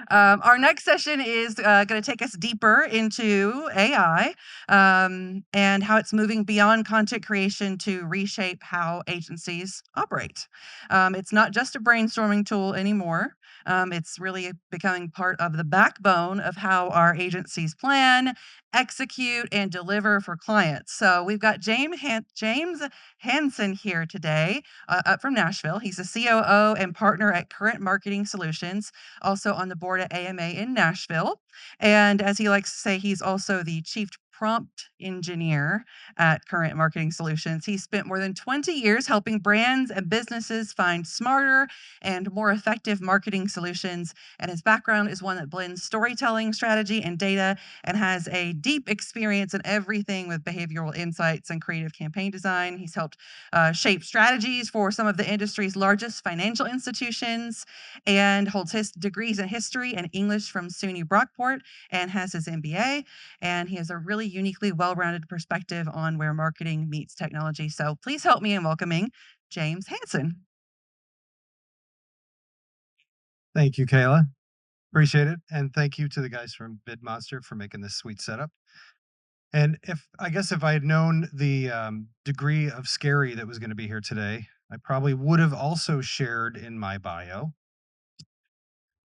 Our next session is going to take us deeper into AI and how it's moving beyond content creation to reshape how agencies operate. It's not just a brainstorming tool anymore. It's really becoming part of the backbone of how our agencies plan, execute, and deliver for clients. So we've got James Hanson here today, up from Nashville. He's a COO and partner at Current Marketing Solutions, also on the board at AMA in Nashville. And as he likes to say, he's also the chief prompt engineer at Current Marketing Solutions. He spent more than 20 years helping brands and businesses find smarter and more effective marketing solutions. And his background is one that blends storytelling, strategy, and data, and has a deep experience in everything with behavioral insights and creative campaign design. He's helped shape strategies for some of the industry's largest financial institutions, and holds his degrees in history and English from SUNY Brockport, and has his MBA. And he has a really uniquely well-rounded perspective on where marketing meets technology. So please help me in welcoming James Hanson. Thank you, Kayla. Appreciate it. And thank you to the guys from BidMonster for making this sweet setup. And if I had known the degree of scary that was going to be here today, I probably would have also shared in my bio.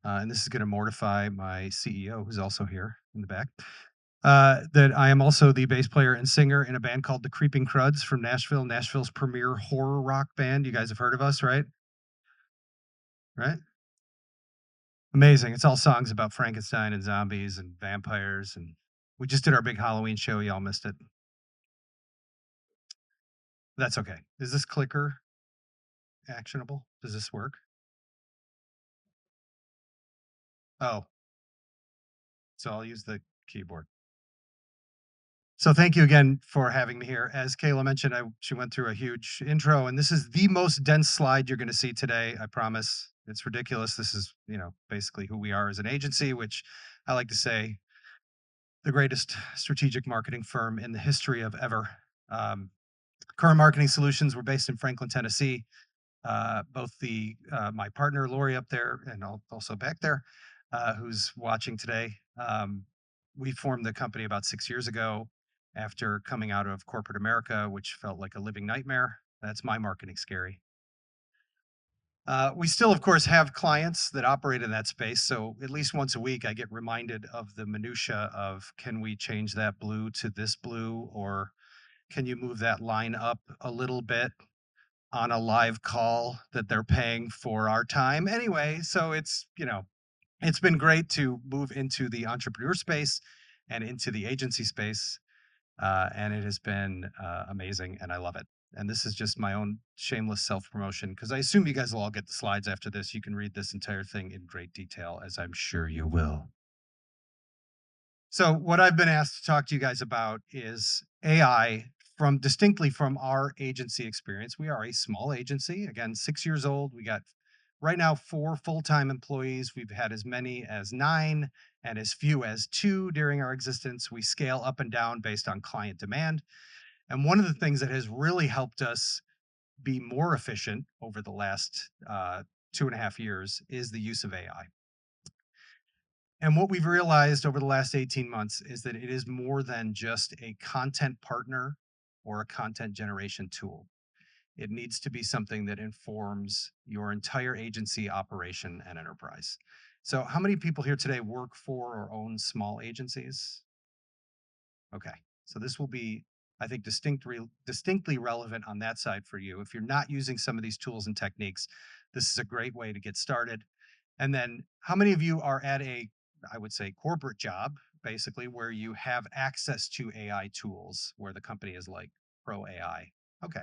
And this is going to mortify my CEO, who's also here in the back. That I am also the bass player and singer in a band called the Creeping Cruds from Nashville, Nashville's premier horror rock band. You guys have heard of us, right? Right? Amazing. It's all songs about Frankenstein and zombies and vampires, and we just did our big Halloween show. Y'all missed it. That's okay. Is this clicker actionable? Does this work? Oh, so I'll use the keyboard. So thank you again for having me here. As Kayla mentioned, she went through a huge intro, and this is the most dense slide you're going to see today. I promise. It's ridiculous. This is, basically who we are as an agency, which I like to say the greatest strategic marketing firm in the history of ever. Current Marketing Solutions, we're based in Franklin, Tennessee. Both my partner Lori up there and also back there, who's watching today. We formed the company about 6 years ago after coming out of corporate America, which felt like a living nightmare. That's my marketing scary. We still, of course, have clients that operate in that space. So at least once a week, I get reminded of the minutia of, can we change that blue to this blue, or can you move that line up a little bit on a live call that they're paying for our time anyway? So it's been great to move into the entrepreneur space and into the agency space, and it has been amazing, and I love it. And this is just my own shameless self-promotion, because I assume you guys will all get the slides after this. You can read this entire thing in great detail, as I'm sure you will. So what I've been asked to talk to you guys about is AI distinctly from our agency experience. We are a small agency, again, 6 years old. We got right now 4 full-time employees. We've had as many as 9 and as few as 2 during our existence. We scale up and down based on client demand. And one of the things that has really helped us be more efficient over the last 2.5 years is the use of AI. And what we've realized over the last 18 months is that it is more than just a content partner or a content generation tool. It needs to be something that informs your entire agency operation and enterprise. So how many people here today work for or own small agencies? Okay, so this will be, I think, distinctly relevant on that side for you. If you're not using some of these tools and techniques, this is a great way to get started. And then how many of you are at I would say, corporate job, basically, where you have access to AI tools, where the company is like pro AI? Okay.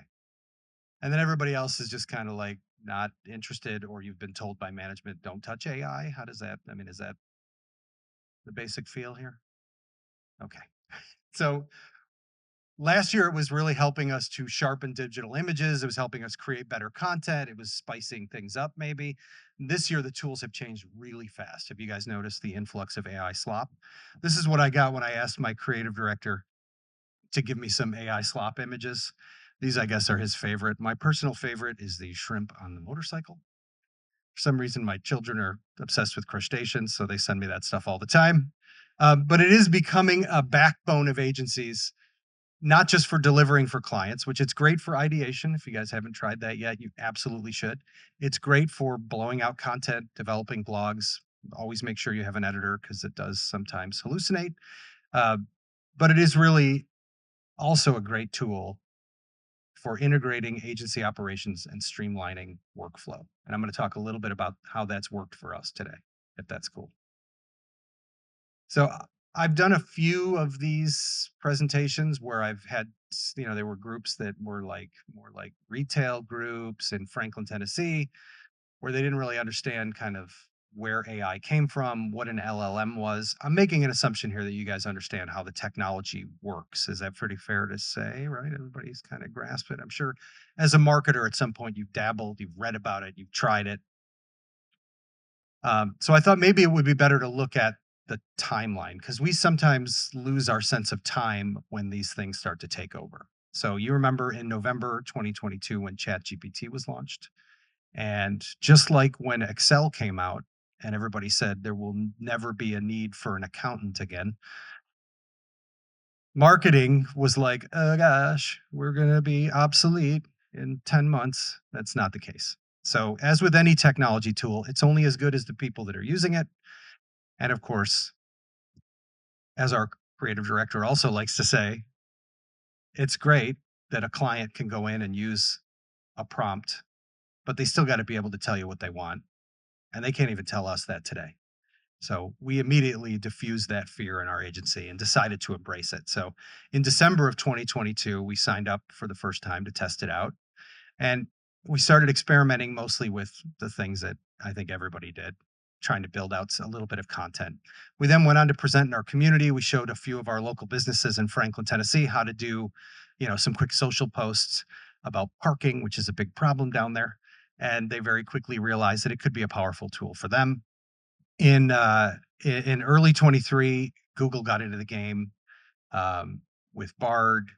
And then everybody else is just kind of like not interested, or you've been told by management, don't touch AI. How does that, is that the basic feel here? Okay. So last year, it was really helping us to sharpen digital images. It was helping us create better content. It was spicing things up, maybe. This year, the tools have changed really fast. Have you guys noticed the influx of AI slop? This is what I got when I asked my creative director to give me some AI slop images. These, I guess, are his favorite. My personal favorite is the shrimp on the motorcycle. For some reason, my children are obsessed with crustaceans, so they send me that stuff all the time. But it is becoming a backbone of agencies, not just for delivering for clients, which it's great for ideation. If you guys haven't tried that yet, you absolutely should. It's great for blowing out content, developing blogs. Always make sure you have an editor because it does sometimes hallucinate. Uh, but it is really also a great tool for integrating agency operations and streamlining workflow. And I'm going to talk a little bit about how that's worked for us today, if that's cool. So I've done a few of these presentations where I've had, there were groups that were like more like retail groups in Franklin, Tennessee, where they didn't really understand kind of where AI came from, what an LLM was. I'm making an assumption here that you guys understand how the technology works. Is that pretty fair to say, right? Everybody's kind of grasped it. I'm sure as a marketer at some point you've dabbled, you've read about it, you've tried it. So I thought maybe it would be better to look at the timeline because we sometimes lose our sense of time when these things start to take over. So you remember in November 2022 when ChatGPT was launched, and just like when Excel came out and everybody said there will never be a need for an accountant again, marketing was like, oh gosh, we're going to be obsolete in 10 months. That's not the case. So, as with any technology tool, it's only as good as the people that are using it. And of course, as our creative director also likes to say, it's great that a client can go in and use a prompt, but they still got to be able to tell you what they want. And they can't even tell us that today. So we immediately diffused that fear in our agency and decided to embrace it. So in December of 2022, we signed up for the first time to test it out. And we started experimenting mostly with the things that I think everybody did, trying to build out a little bit of content. We then went on to present in our community. We showed a few of our local businesses in Franklin, Tennessee, how to do, some quick social posts about parking, which is a big problem down there. And they very quickly realized that it could be a powerful tool for them. In early 23, Google got into the game um, with Bard.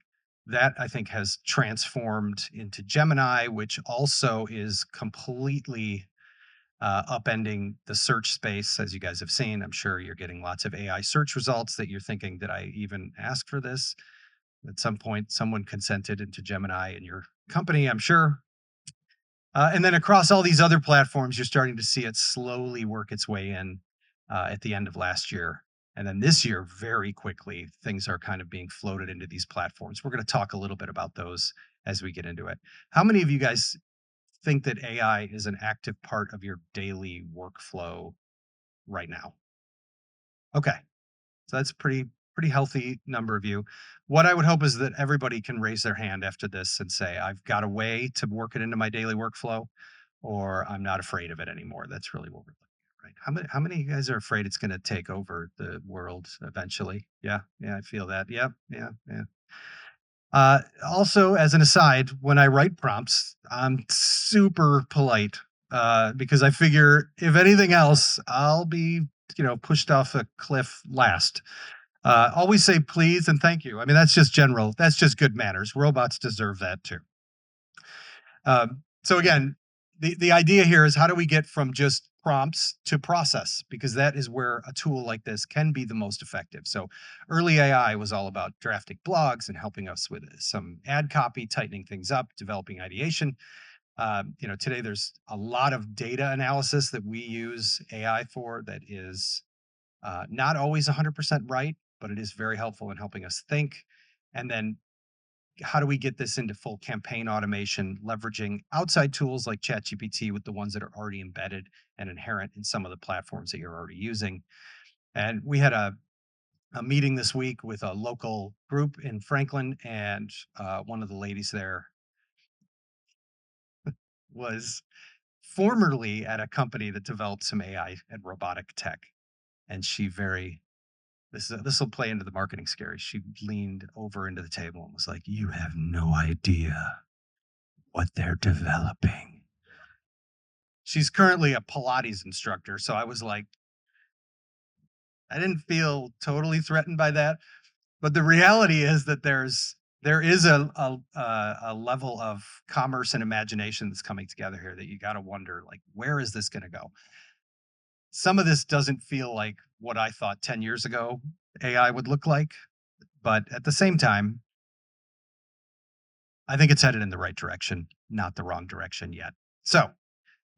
That I think has transformed into Gemini, which also is completely upending the search space, as you guys have seen. I'm sure you're getting lots of AI search results that you're thinking, did I even ask for this? At some point, someone consented into Gemini in your company, I'm sure. And then across all these other platforms, you're starting to see it slowly work its way in at the end of last year. And then this year, very quickly, things are kind of being floated into these platforms. We're going to talk a little bit about those as we get into it. How many of you guys think that AI is an active part of your daily workflow right now? Okay. So that's pretty healthy number of you. What I would hope is that everybody can raise their hand after this and say, I've got a way to work it into my daily workflow, or I'm not afraid of it anymore. That's really what we're looking at, right? How many of you guys are afraid it's going to take over the world eventually? Yeah, yeah, I feel that. Yep, yeah, yeah. Also, as an aside, when I write prompts, I'm super polite because I figure if anything else, I'll be pushed off a cliff last. Always say please and thank you. I mean, that's just general. That's just good manners. Robots deserve that too. So again, the idea here is how do we get from just prompts to process, because that is where a tool like this can be the most effective. So early AI was all about drafting blogs and helping us with some ad copy, tightening things up, developing ideation. Today there's a lot of data analysis that we use AI for that is not always 100% right, but it is very helpful in helping us think. And then how do we get this into full campaign automation, leveraging outside tools like ChatGPT with the ones that are already embedded and inherent in some of the platforms that you're already using? And we had a meeting this week with a local group in Franklin, and one of the ladies there was formerly at a company that developed some AI and robotic tech. And she very this will play into the marketing scary. She leaned over into the table and was like, "You have no idea what they're developing." She's currently a Pilates instructor, so I was like, I didn't feel totally threatened by that. But the reality is that there's There is a level of commerce and imagination that's coming together here that you got to wonder, like, where is this going to go? Some of this doesn't feel like what I thought 10 years ago AI would look like, but at the same time, I think it's headed in the right direction, not the wrong direction yet. So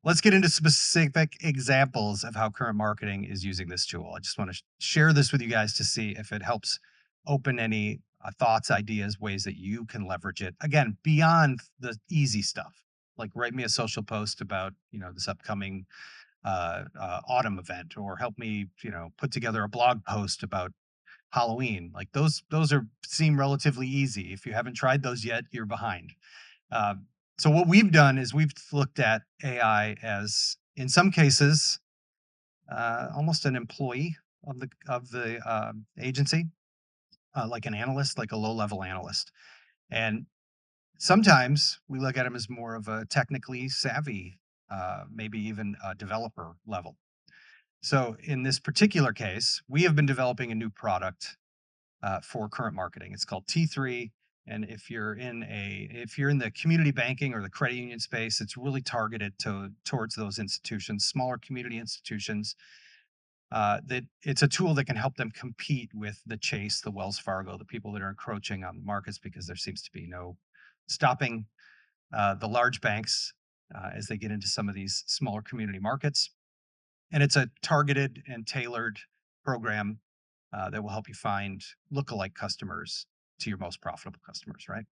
let's get into specific examples of how current marketing is using this tool. I just want to share this with you guys to see if it helps open any thoughts, ideas, ways that you can leverage it. Again, beyond the easy stuff, like write me a social post about this upcoming autumn event, or help me put together a blog post about Halloween. Like those are seem relatively easy. If you haven't tried those yet, you're behind. Uh, so what we've done is we've looked at AI as, in some cases, almost an employee of the agency, like an analyst, like a low-level analyst. And sometimes we look at him as more of a technically savvy, maybe even a developer level. So in this particular case, we have been developing a new product for current marketing. It's called T3. And if you're in the community banking or the credit union space, it's really targeted towards those institutions, smaller community institutions. That it's a tool that can help them compete with the Chase, the Wells Fargo, the people that are encroaching on the markets, because there seems to be no stopping the large banks as they get into some of these smaller community markets. And it's a targeted and tailored program that will help you find lookalike customers to your most profitable customers, right?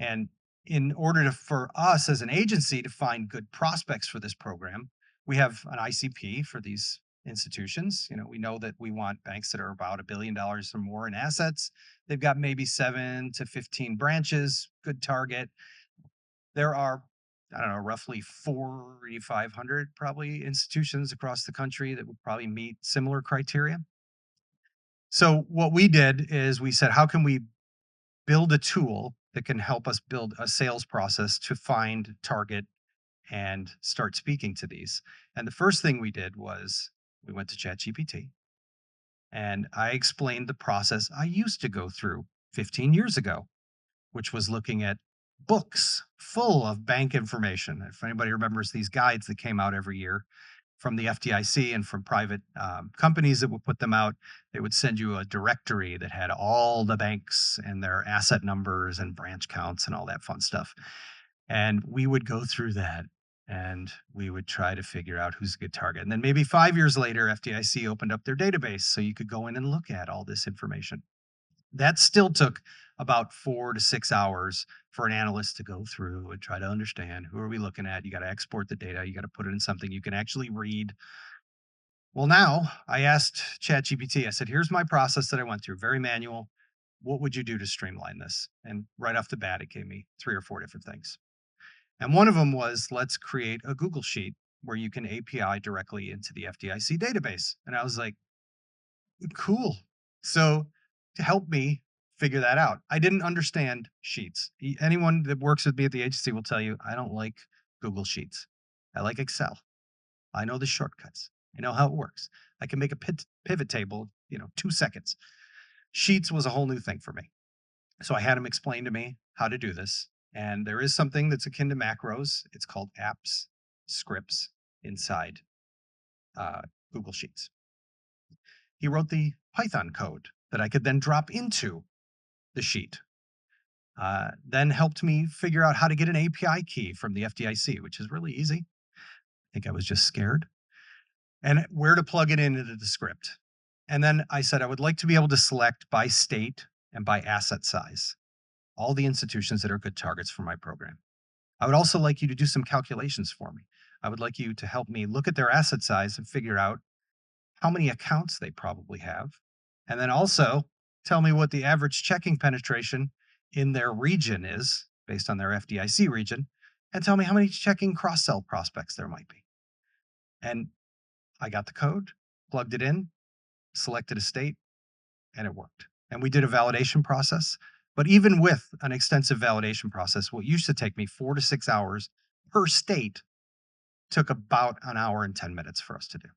And in order for us as an agency to find good prospects for this program, we have an ICP for these institutions. We know that we want banks that are about $1 billion or more in assets. They've got maybe 7 to 15 branches, good target. There are, I don't know, roughly 4,500 probably institutions across the country that would probably meet similar criteria. So what we did is we said, how can we build a tool that can help us build a sales process to find, target, and start speaking to these? And the first thing we did was we went to ChatGPT and I explained the process I used to go through 15 years ago, which was looking at books full of bank information. If anybody remembers these guides that came out every year from the FDIC and from private companies that would put them out, they would send you a directory that had all the banks and their asset numbers and branch counts and all that fun stuff. And we would go through that and we would try to figure out who's a good target. And then maybe 5 years later, FDIC opened up their database so you could go in and look at all this information. That still took about 4 to 6 hours for an analyst to go through and try to understand, who are we looking at? You got to export the data. You got to put it in something you can actually read. Well, now I asked ChatGPT, I said, here's my process that I went through, very manual. What would you do to streamline this? And right off the bat, it gave me 3 or 4 different things. And one of them was, let's create a Google Sheet where you can API directly into the FDIC database. And I was like, cool. So to help me figure that out, I didn't understand Sheets. Anyone that works with me at the agency will tell you I don't like Google Sheets. I like Excel. I know the shortcuts. I know how it works. I can make a pivot table, 2 seconds. Sheets was a whole new thing for me. So I had him explain to me how to do this. And there is something that's akin to macros. It's called apps, scripts inside Google Sheets. He wrote the Python code that I could then drop into the sheet. Then helped me figure out how to get an API key from the FDIC, which is really easy. I think I was just scared. And where to plug it into the script. And then I said I would like to be able to select by state and by asset size all the institutions that are good targets for my program. I would also like you to do some calculations for me. I would like you to help me look at their asset size and figure out how many accounts they probably have. And then also tell me what the average checking penetration in their region is based on their FDIC region, and tell me how many checking cross sell prospects there might be. And I got the code, plugged it in, selected a state, and it worked. And we did a validation process. But even with an extensive validation process, what used to take me 4 to 6 hours per state took about an hour and 10 minutes for us to do.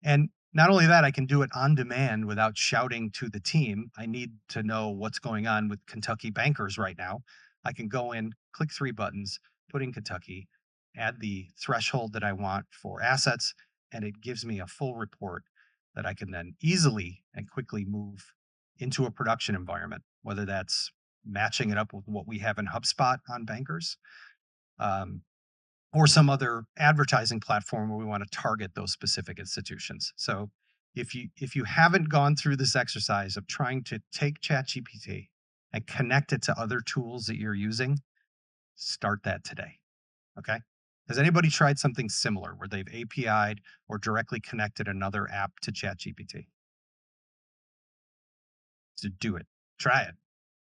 And not only that, I can do it on demand without shouting to the team. I need to know what's going on with Kentucky bankers right now. I can go in, click 3 buttons, put in Kentucky, add the threshold that I want for assets, and it gives me a full report that I can then easily and quickly move into a production environment, whether that's matching it up with what we have in HubSpot on bankers, um, or some other advertising platform where we want to target those specific institutions. So if you haven't gone through this exercise of trying to take ChatGPT and connect it to other tools that you're using, start that today. Okay. Has anybody tried something similar where they've API'd or directly connected another app to ChatGPT? So do it. Try it.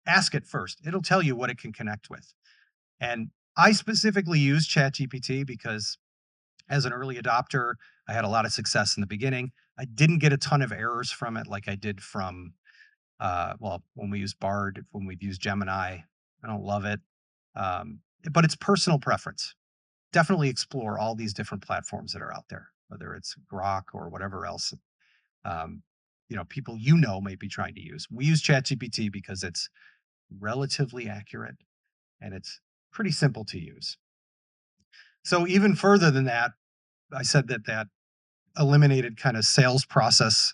Ask it first. It'll tell you what it can connect with. And I specifically use ChatGPT because as an early adopter, I had a lot of success in the beginning. I didn't get a ton of errors from it like I did from, well, when we use Bard, when we've used Gemini. I don't love it. But it's personal preference. Definitely explore all these different platforms that are out there, whether it's Grok or whatever else, um, people may be trying to use. We use ChatGPT because it's relatively accurate and it's pretty simple to use. So even further than that, I said that eliminated kind of sales process,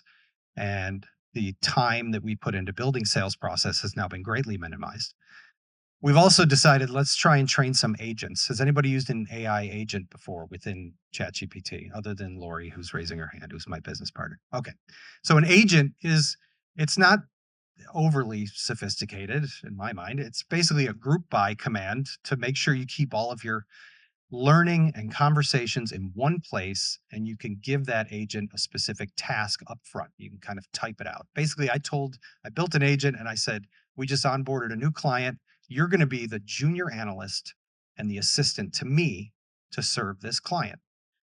and the time that we put into building sales process has now been greatly minimized. We've also decided let's try and train some agents. Has anybody used an AI agent before within ChatGPT other than Lori, who's raising her hand, who's my business partner? Okay. So an agent it's not overly sophisticated in my mind. It's basically a group by command to make sure you keep all of your learning and conversations in one place, and you can give that agent a specific task up front. You can kind of type it out. Basically, I built an agent and I said, we just onboarded a new client. You're going to be the junior analyst and the assistant to me to serve this client.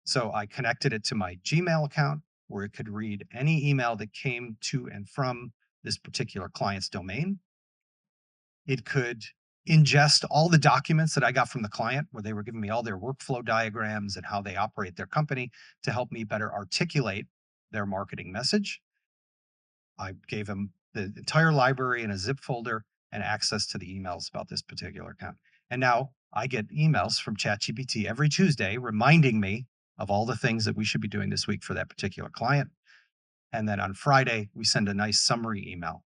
So I connected it to my Gmail account where it could read any email that came to and from this particular client's domain. It could ingest all the documents that I got from the client, where they were giving me all their workflow diagrams and how they operate their company to help me better articulate their marketing message. I gave them the entire library in a zip folder and access to the emails about this particular account. And now I get emails from ChatGPT every Tuesday reminding me of all the things that we should be doing this week for that particular client. And then on Friday, we send a nice summary email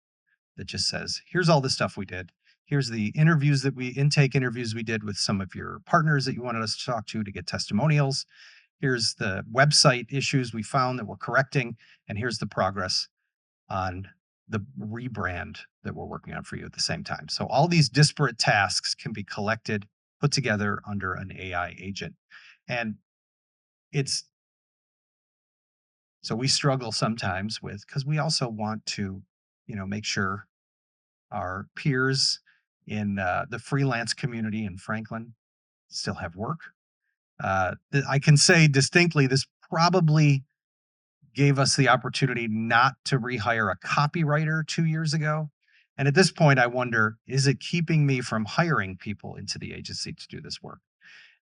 that just says, here's all the stuff we did. Here's the intake interviews we did with some of your partners that you wanted us to talk to get testimonials. Here's the website issues we found that we're correcting. And here's the progress on the rebrand that we're working on for you at the same time. So all these disparate tasks can be collected, put together under an AI agent. And it's so we struggle sometimes with, because we also want to, make sure our peers in the freelance community in Franklin still have work. I can say distinctly, this probably gave us the opportunity not to rehire a copywriter 2 years ago. And at this point, I wonder, is it keeping me from hiring people into the agency to do this work?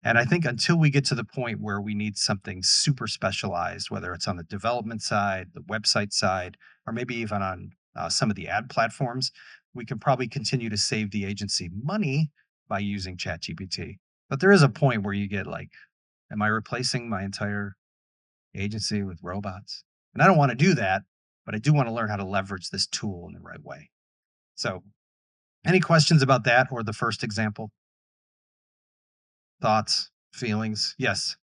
And I think until we get to the point where we need something super specialized, whether it's on the development side, the website side, or maybe even on some of the ad platforms, we can probably continue to save the agency money by using ChatGPT. But there is a point where you get like, am I replacing my entire agency with robots? And I don't want to do that, but I do want to learn how to leverage this tool in the right way. So, any questions about that or the first example? Thoughts, feelings? Yes.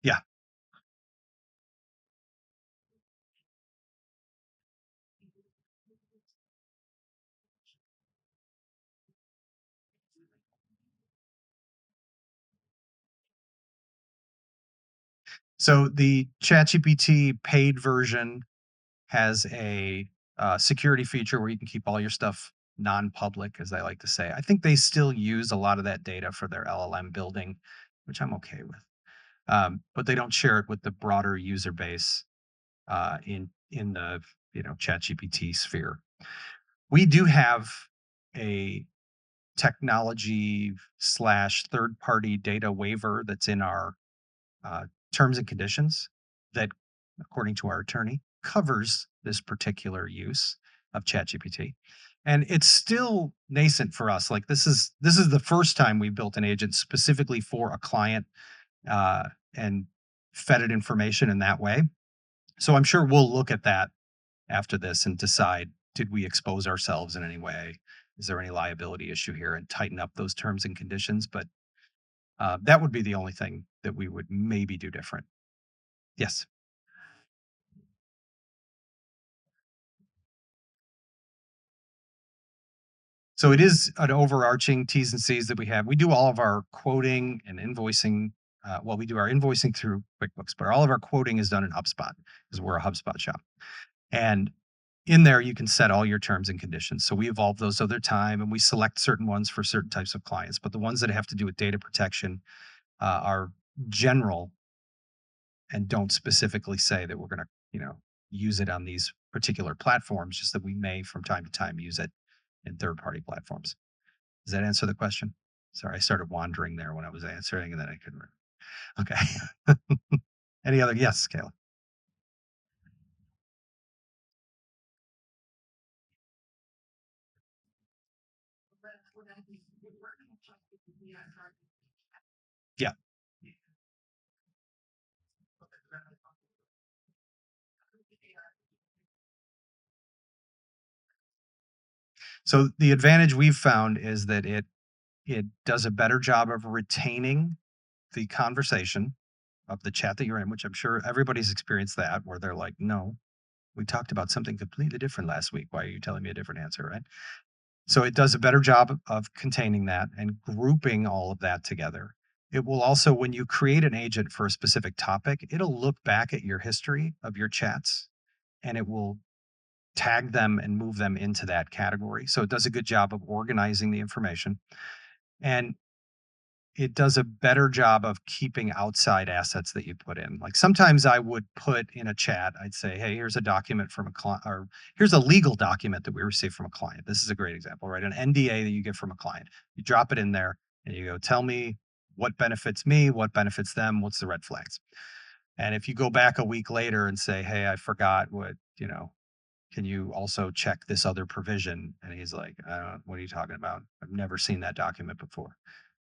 Yeah. So the ChatGPT paid version has a security feature where you can keep all your stuff non-public, as I like to say. I think they still use a lot of that data for their LLM building, which I'm okay with. But they don't share it with the broader user base in the ChatGPT sphere. We do have a technology slash third party data waiver that's in our uh, terms and conditions that, according to our attorney, covers this particular use of ChatGPT. And it's still nascent for us. Like this is the first time we built an agent specifically for a client uh, and fed it information in that way. So I'm sure we'll look at that after this and decide, did we expose ourselves in any way? Is there any liability issue here, and tighten up those terms and conditions? But that would be the only thing that we would maybe do different. Yes. So it is an overarching T's and C's that we have. We do all of our quoting and invoicing. Well, we do our invoicing through QuickBooks, but all of our quoting is done in HubSpot because we're a HubSpot shop. And in there, you can set all your terms and conditions. So we evolve those over time, and we select certain ones for certain types of clients. But the ones that have to do with data protection are general and don't specifically say that we're going to, use it on these particular platforms, just that we may from time to time use it in third party platforms. Does that answer the question? Sorry, I started wandering there when I was answering and then I couldn't. Okay. Any other? Yes, Kayla. Yeah. So the advantage we've found is that it does a better job of retaining the conversation of the chat that you're in, which I'm sure everybody's experienced that, where they're like, no, we talked about something completely different last week. Why are you telling me a different answer? Right. So it does a better job of containing that and grouping all of that together. It will also, when you create an agent for a specific topic, it'll look back at your history of your chats and it will tag them and move them into that category. So it does a good job of organizing the information. And it does a better job of keeping outside assets that you put in. Like sometimes I would put in a chat, I'd say, hey, here's a document from a client, or here's a legal document that we received from a client. This is a great example, right? An NDA that you get from a client. You drop it in there and you go, tell me what benefits me, what benefits them, what's the red flags. And if you go back a week later and say, hey, I forgot can you also check this other provision? And he's like, what are you talking about? I've never seen that document before.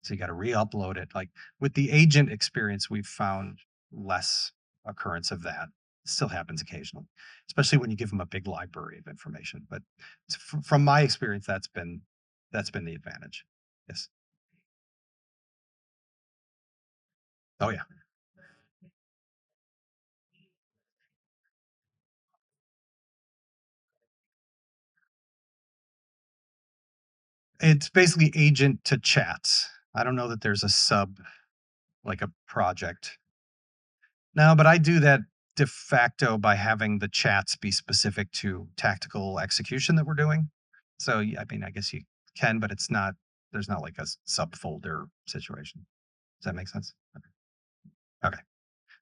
So you got to re-upload it. Like with the agent experience, we've found less occurrence of that. Still happens occasionally, especially when you give them a big library of information. But from my experience, that's been the advantage. Yes. Oh yeah. It's basically agent to chats. I don't know that there's a sub like a project. No, but I do that de facto by having the chats be specific to tactical execution that we're doing. So, I mean, I guess you can, but there's not like a subfolder situation. Does that make sense? Okay.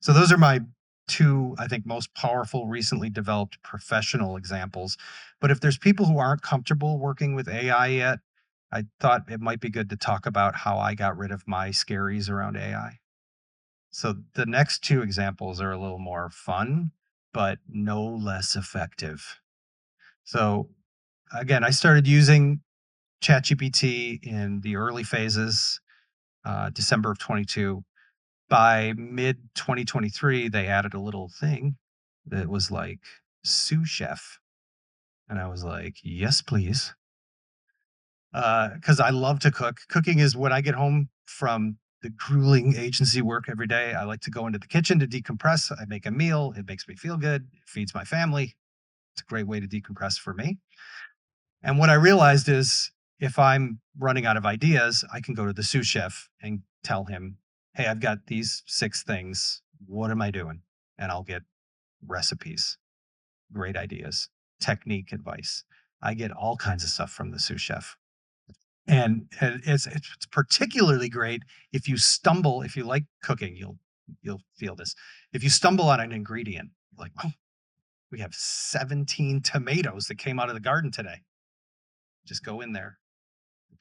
So those are my two, I think, most powerful recently developed professional examples. But if there's people who aren't comfortable working with AI yet, I thought it might be good to talk about how I got rid of my scaries around AI. So the next two examples are a little more fun, but no less effective. So again, I started using ChatGPT in the early phases, December of 22. By mid 2023, they added a little thing that was like sous chef. And I was like, yes, please. Because I love to cook. Cooking is when I get home from the grueling agency work every day. I like to go into the kitchen to decompress. I make a meal. It makes me feel good. It feeds my family. It's a great way to decompress for me. And what I realized is if I'm running out of ideas, I can go to the sous chef and tell him, hey, I've got these 6 things. What am I doing? And I'll get recipes, great ideas, technique advice. I get all kinds of stuff from the sous chef. And it's particularly great if you like cooking, you'll feel this. If you stumble on an ingredient, like, oh, we have 17 tomatoes that came out of the garden today. Just go in there,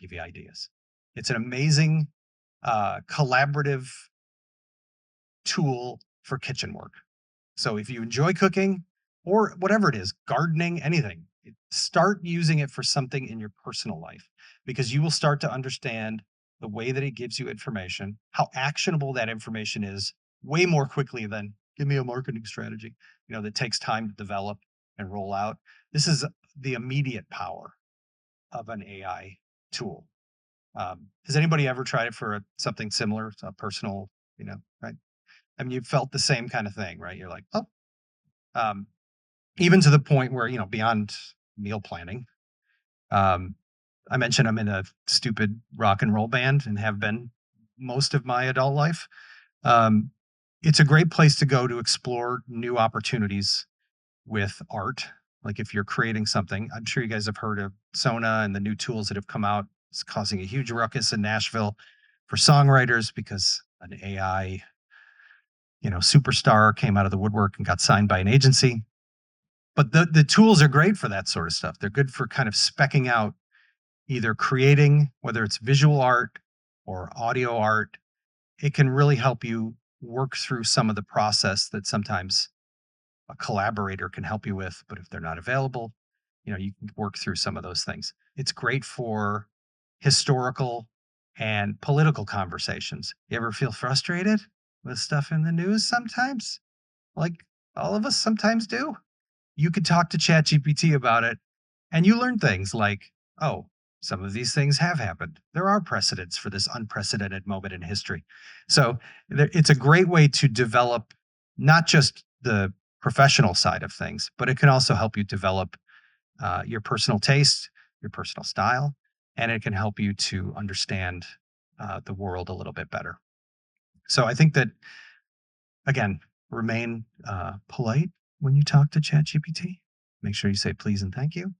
give you ideas. It's an amazing collaborative tool for kitchen work. So if you enjoy cooking or whatever it is, gardening, anything, start using it for something in your personal life because you will start to understand the way that it gives you information, how actionable that information is way more quickly than give me a marketing strategy, that takes time to develop and roll out. This is the immediate power of an AI tool. Has anybody ever tried it for something similar, a personal, right? I mean, you felt the same kind of thing, right? You're like, oh, um, even to the point where, beyond meal planning. Um, I mentioned I'm in a stupid rock and roll band and have been most of my adult life. Um, it's a great place to go to explore new opportunities with art. Like if you're creating something, I'm sure you guys have heard of Sona and the new tools that have come out. It's causing a huge ruckus in Nashville for songwriters because an AI, superstar came out of the woodwork and got signed by an agency. But the tools are great for that sort of stuff. They're good for kind of specking out either creating, whether it's visual art or audio art. It can really help you work through some of the process that sometimes a collaborator can help you with, but if they're not available, you can work through some of those things. It's great for historical and political conversations. You ever feel frustrated with stuff in the news sometimes? Like all of us sometimes do. You could talk to ChatGPT about it and you learn things like, oh, some of these things have happened. There are precedents for this unprecedented moment in history. So it's a great way to develop not just the professional side of things, but it can also help you develop your personal taste, your personal style, and it can help you to understand the world a little bit better. So I think that, again, remain polite when you talk to ChatGPT. Make sure you say please and thank you.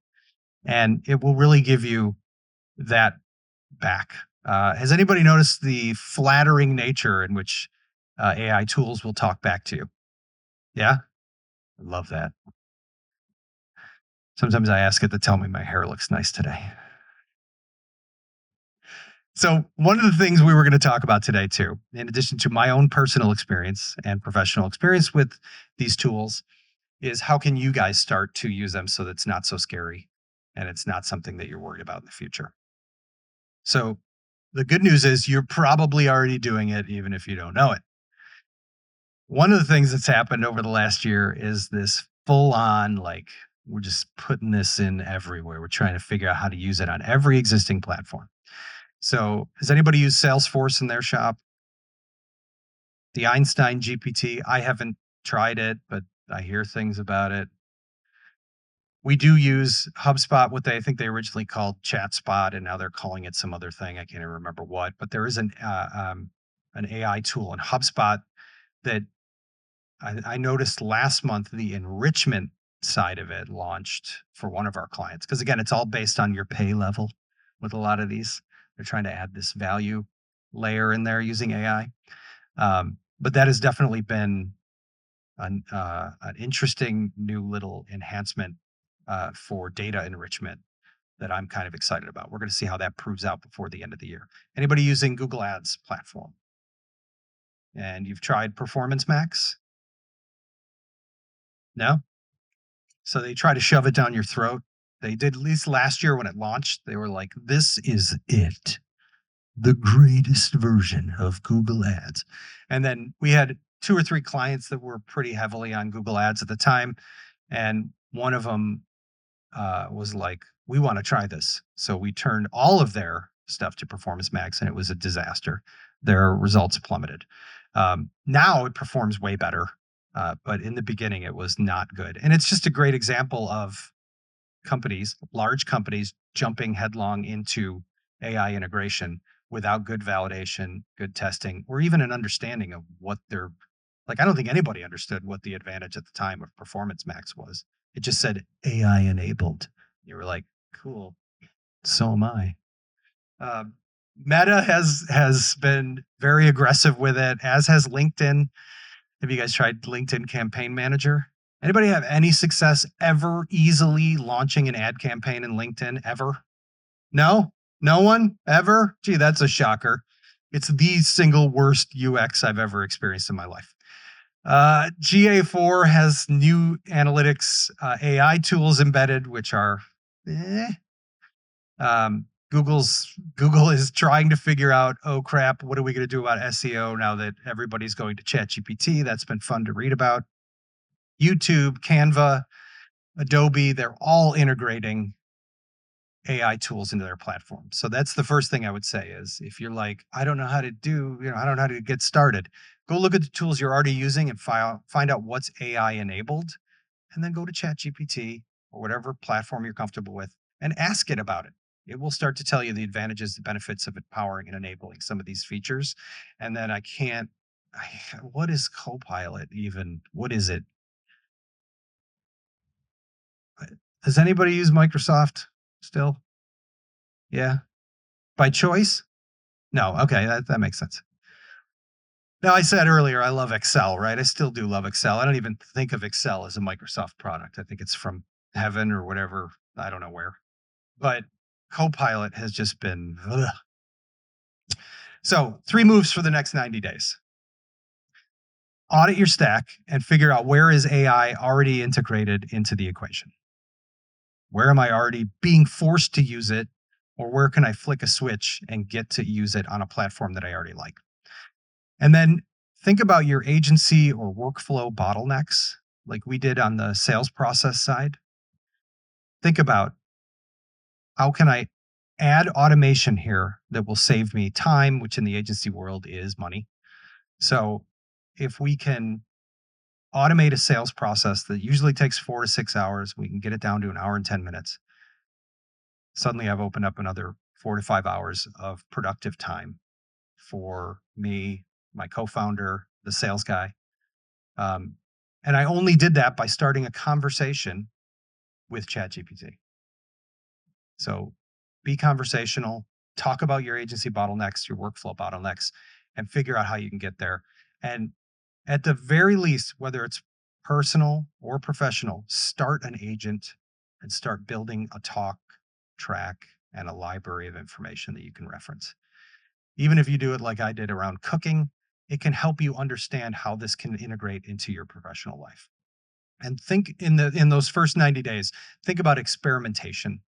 And it will really give you that back. Has anybody noticed the flattering nature in which AI tools will talk back to you? Yeah, I love that. Sometimes I ask it to tell me my hair looks nice today. So, one of the things we were going to talk about today, too, in addition to my own personal experience and professional experience with these tools, is how can you guys start to use them so that it's not so scary and it's not something that you're worried about in the future? So, the good news is you're probably already doing it, even if you don't know it. One of the things that's happened over the last year is this full on, like, we're just putting this in everywhere. We're trying to figure out how to use it on every existing platform. So, has anybody used Salesforce in their shop? The Einstein GPT, I haven't tried it, but I hear things about it. We do use HubSpot, what I think they originally called ChatSpot, and now they're calling it some other thing. I can't even remember what, but there is an AI tool in HubSpot that I noticed last month the enrichment side of it launched for one of our clients. Because again, it's all based on your pay level with a lot of these. They're trying to add this value layer in there using AI. But that has definitely been an interesting new little enhancement for data enrichment that I'm kind of excited about. We're going to see how that proves out before the end of the year. Anybody using Google Ads platform? And you've tried Performance Max? No? So they try to shove it down your throat. They did at least last year when it launched. They were like, this is it, the greatest version of Google Ads. And then we had 2 or 3 clients that were pretty heavily on Google Ads at the time. And one of them was like, we want to try this. So we turned all of their stuff to Performance Max and it was a disaster. Their results plummeted. Now it performs way better. But in the beginning, it was not good. And it's just a great example of companies, large companies, jumping headlong into AI integration without good validation, good testing, or even an understanding of what they're like. I don't think anybody understood what the advantage at the time of Performance Max was. It just said AI enabled. You were like, cool. So am I. Uh, Meta has been very aggressive with it, as has LinkedIn. Have you guys tried LinkedIn Campaign Manager? Anybody have any success ever easily launching an ad campaign in LinkedIn ever? No? No one ever? Gee, that's a shocker. It's the single worst UX I've ever experienced in my life. GA4 has new analytics AI tools embedded, which are eh. Google is trying to figure out, oh crap, what are we going to do about SEO now that everybody's going to ChatGPT? That's been fun to read about. YouTube, Canva, Adobe, they're all integrating AI tools into their platform. So that's the first thing I would say is if you're like, I don't know how to do, I don't know how to get started, go look at the tools you're already using and find out what's AI enabled, and then go to ChatGPT or whatever platform you're comfortable with and ask it about it. It will start to tell you the advantages, the benefits of empowering and enabling some of these features. And then what is Copilot even? What is it? Does anybody use Microsoft still? Yeah. By choice? No. Okay. That makes sense. Now, I said earlier, I love Excel, right? I still do love Excel. I don't even think of Excel as a Microsoft product. I think it's from heaven or whatever. I don't know where. But Copilot has just been ugh. So, 3 moves for the next 90 days. Audit your stack and figure out where is AI already integrated into the equation. Where am I already being forced to use it, or where can I flick a switch and get to use it on a platform that I already like? And then think about your agency or workflow bottlenecks, like we did on the sales process side. Think about, how can I add automation here that will save me time, which in the agency world is money. So if we can automate a sales process that usually takes 4 to 6 hours, we can get it down to an hour and 10 minutes. Suddenly I've opened up another 4 to 5 hours of productive time for me, my co-founder, the sales guy. Um, and I only did that by starting a conversation with ChatGPT. So be conversational, talk about your agency bottlenecks, your workflow bottlenecks, and figure out how you can get there. And at the very least, whether it's personal or professional, start an agent and start building a talk track and a library of information that you can reference. Even if you do it like I did around cooking, it can help you understand how this can integrate into your professional life. And think in those first 90 days, think about experimentation,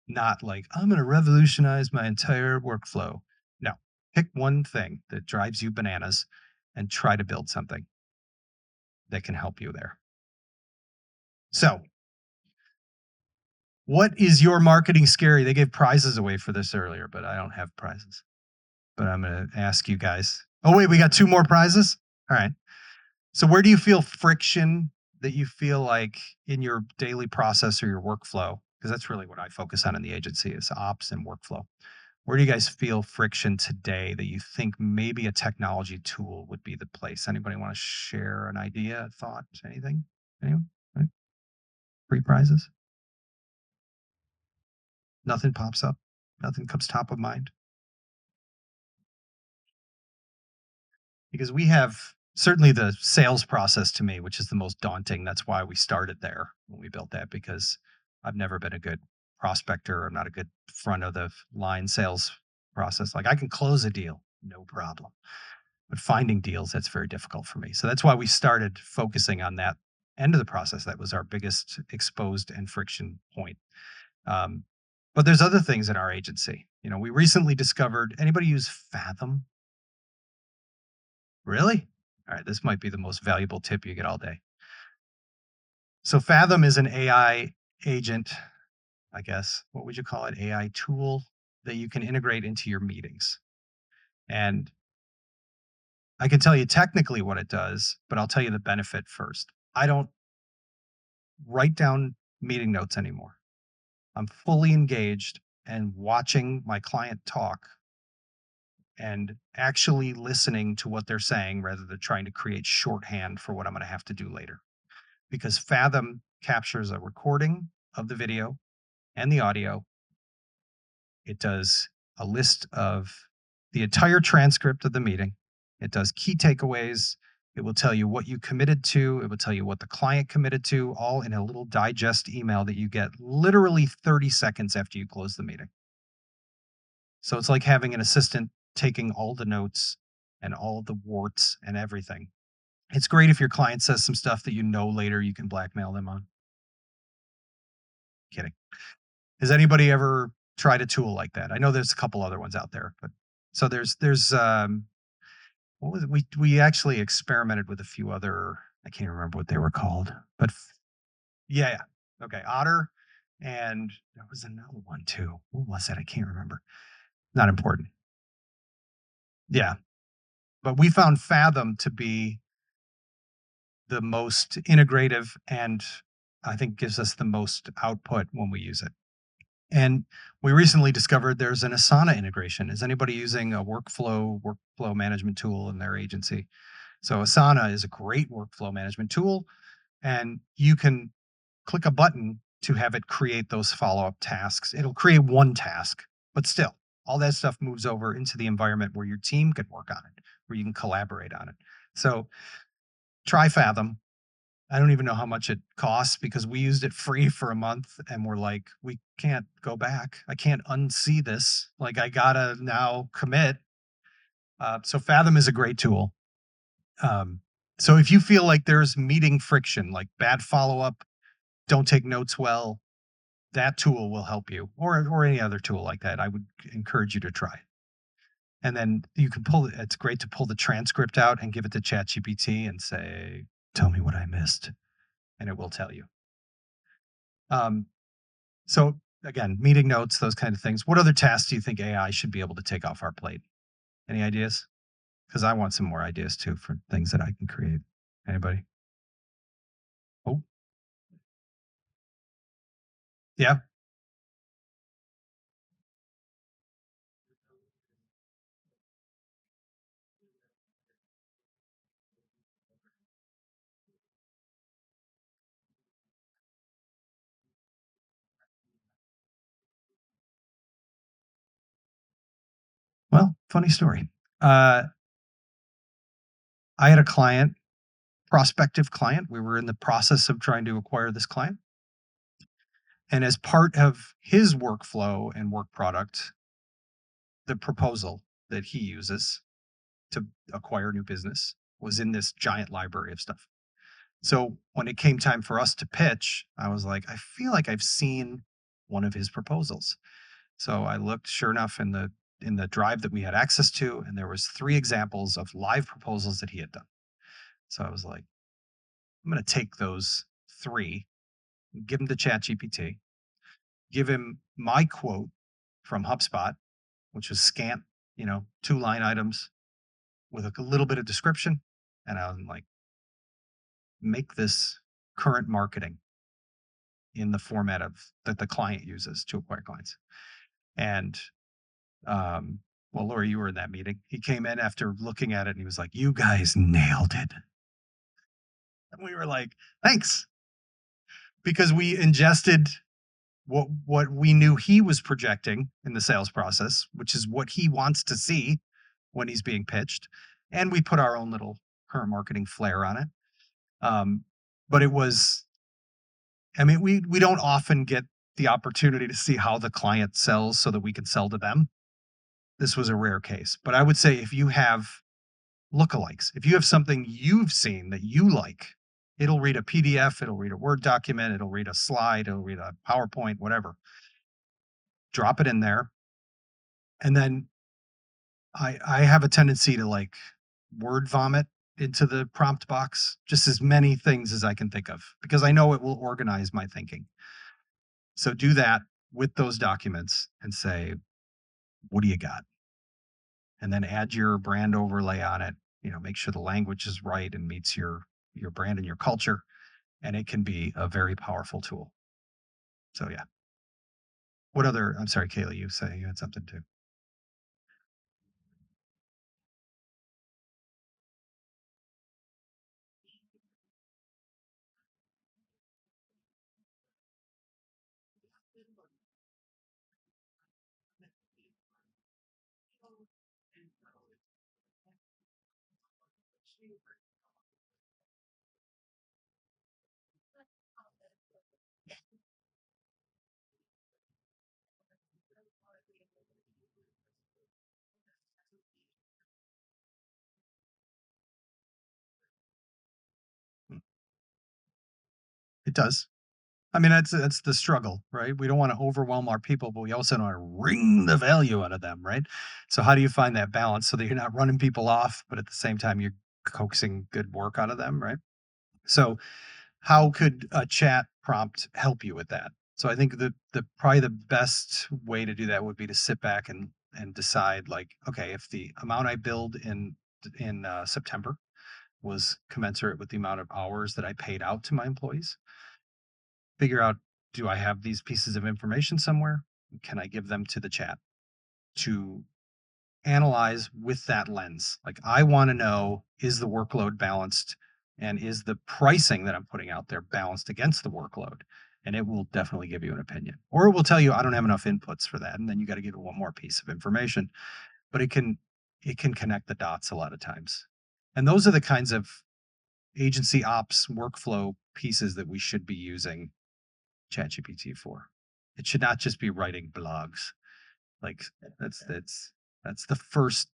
not like I'm going to revolutionize my entire workflow. No, pick one thing that drives you bananas and try to build something that can help you there. So, what is your marketing scary? They gave prizes away for this earlier, but I don't have prizes. But I'm going to ask you guys. Oh, wait, we got 2 more prizes? All right. So, where do you feel friction that you feel like in your daily process or your workflow? Because that's really what I focus on in the agency is ops and workflow. Where do you guys feel friction today that you think maybe a technology tool would be the place? Anybody want to share an idea, a thought, anything? Anyone? Right? Free prizes? Nothing pops up. Nothing comes top of mind. Because we have certainly the sales process to me, which is the most daunting. That's why we started there when we built that, because I've never been a good prospector. I'm not a good front of the line sales process. Like I can close a deal, no problem. But finding deals, that's very difficult for me. So that's why we started focusing on that end of the process. That was our biggest exposed and friction point. Um, but there's other things in our agency. We recently discovered, anybody use Fathom? Really? All right, this might be the most valuable tip you get all day. So Fathom is an AI agent, I guess. What would you call it? AI tool that you can integrate into your meetings. And I can tell you technically what it does, but I'll tell you the benefit first. I don't write down meeting notes anymore. I'm fully engaged and watching my client talk and actually listening to what they're saying rather than trying to create shorthand for what I'm going to have to do later. Because Fathom captures a recording of the video and the audio. It does a list of the entire transcript of the meeting. It does key takeaways. It will tell you what you committed to. It will tell you what the client committed to, all in a little digest email that you get literally 30 seconds after you close the meeting. So it's like having an assistant taking all the notes and all the warts and everything. It's great if your client says some stuff that you know later you can blackmail them on. Kidding. Has anybody ever tried a tool like that? I know there's a couple other ones out there, but so there's what was it? We actually experimented with a few other. I can't remember what they were called, but yeah, yeah. Okay, Otter, and there was another one too. What was that? I can't remember. Not important. Yeah, but we found Fathom to be the most integrative and I think gives us the most output when we use it. And we recently discovered there's an Asana integration. Is anybody using a workflow management tool in their agency? So Asana is a great workflow management tool, and you can click a button to have it create those follow-up tasks. It'll create one task, but still, all that stuff moves over into the environment where your team can work on it, where you can collaborate on it. So try Fathom. I don't even know how much it costs because we used it free for a month and we're like, we can't go back. I can't unsee this. Like, I gotta now commit. So Fathom is a great tool. Um, so if you feel like there's meeting friction, like bad follow up, don't take notes well, that tool will help you, or any other tool like that. I would encourage you to try. And then you can pull. It's great to pull the transcript out and give it to ChatGPT and say, "Tell me what I missed," and it will tell you. Um, so again, meeting notes, those kind of things. What other tasks do you think AI should be able to take off our plate? Any ideas? Because I want some more ideas too for things that I can create. Anybody? Oh, yeah. Well, funny story. Uh, I had a client, prospective client. We were in the process of trying to acquire this client. And as part of his workflow and work product, the proposal that he uses to acquire new business was in this giant library of stuff. So when it came time for us to pitch, I was like, I feel like I've seen one of his proposals. So I looked, sure enough, in the drive that we had access to, and there was three examples of live proposals that he had done. So I was like, I'm going to take those three, give them to ChatGPT, give him my quote from HubSpot, which was scant, two line items with a little bit of description. And I'm like, make this current marketing in the format of that the client uses to acquire clients. And well, Laura, you were in that meeting. He came in after looking at it and he was like, you guys nailed it. And we were like, thanks. Because we ingested what we knew he was projecting in the sales process, which is what he wants to see when he's being pitched, and we put our own little current marketing flair on it. Um, but it was, I mean, we don't often get the opportunity to see how the client sells so that we can sell to them. This was a rare case, but I would say if you have lookalikes, if you have something you've seen that you like, it'll read a PDF, it'll read a Word document, it'll read a slide, it'll read a PowerPoint, whatever. Drop it in there, and then I have a tendency to like word vomit into the prompt box just as many things as I can think of because I know it will organize my thinking. So do that with those documents and say, what do you got? And then add your brand overlay on it. Make sure the language is right and meets your brand and your culture. And it can be a very powerful tool. So yeah. What other I'm sorry, Kayla, you say you had something too. It does. I mean, that's the struggle, right? We don't want to overwhelm our people, but we also don't want to wring the value out of them, right? So how do you find that balance so that you're not running people off, but at the same time you're coaxing good work out of them, right? So how could a chat prompt help you with that? So I think the probably the best way to do that would be to sit back and decide like, okay, if the amount I billed in September was commensurate with the amount of hours that I paid out to my employees, figure out, do I have these pieces of information somewhere? Can I give them to the chat to analyze with that lens? Like, I want to know, is the workload balanced and is the pricing that I'm putting out there balanced against the workload? And it will definitely give you an opinion. Or it will tell you I don't have enough inputs for that. And then you got to give it one more piece of information. But it can connect the dots a lot of times. And those are the kinds of agency ops workflow pieces that we should be using ChatGPT for. It should not just be writing blogs. Like that's the first,